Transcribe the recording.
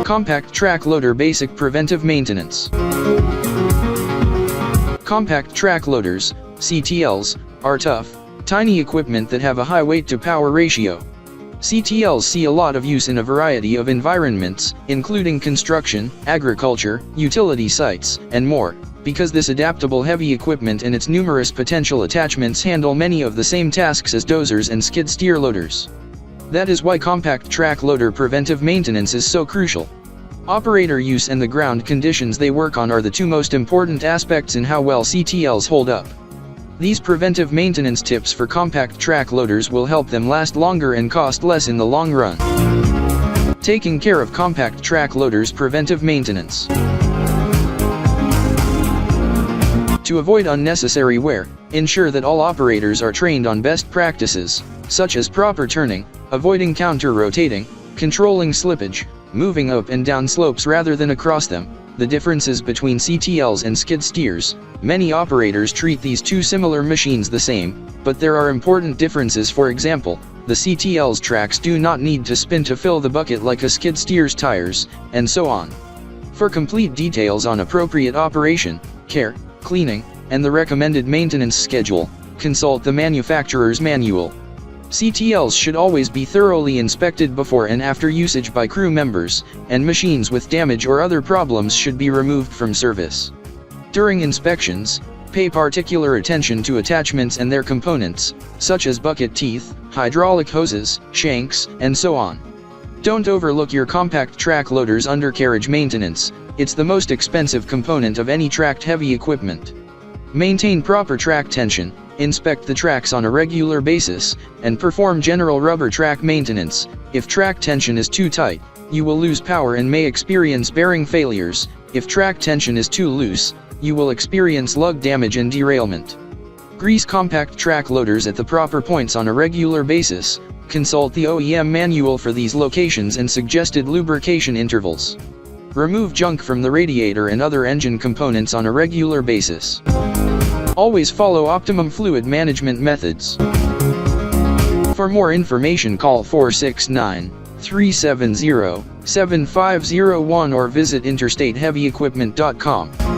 Compact track loader basic preventive maintenance. Compact track loaders, CTLs, are tough, tiny equipment that have a high weight to power ratio. CTLs see a lot of use in a variety of environments, including construction, agriculture, utility sites, and more, because this adaptable heavy equipment and its numerous potential attachments handle many of the same tasks as dozers and skid steer loaders. That is why compact track loader preventive maintenance is so crucial. Operator use and the ground conditions they work on are the two most important aspects in how well CTLs hold up. These preventive maintenance tips for compact track loaders will help them last longer and cost less in the long run. Taking care of compact track loaders preventive maintenance. To avoid unnecessary wear, ensure that all operators are trained on best practices, such as proper turning, avoiding counter-rotating, controlling slippage, moving up and down slopes rather than across them. The differences between CTLs and skid steers. Many operators treat these two similar machines the same, but there are important differences. For example, the CTL's tracks do not need to spin to fill the bucket like a skid steer's tires, and so on. For complete details on appropriate operation, care, cleaning, and the recommended maintenance schedule, consult the manufacturer's manual. CTLs should always be thoroughly inspected before and after usage by crew members, and machines with damage or other problems should be removed from service. During inspections, pay particular attention to attachments and their components, such as bucket teeth, hydraulic hoses, shanks, and so on. Don't overlook your compact track loader's undercarriage maintenance. It's the most expensive component of any tracked heavy equipment. Maintain proper track tension, inspect the tracks on a regular basis, and perform general rubber track maintenance. If track tension is too tight, you will lose power and may experience bearing failures. If track tension is too loose, you will experience lug damage and derailment. Grease compact track loaders at the proper points on a regular basis. Consult the OEM manual for these locations and suggested lubrication intervals. Remove junk from the radiator and other engine components on a regular basis. Always follow optimum fluid management methods. For more information, call 469-370-7501 or visit interstateheavyequipment.com.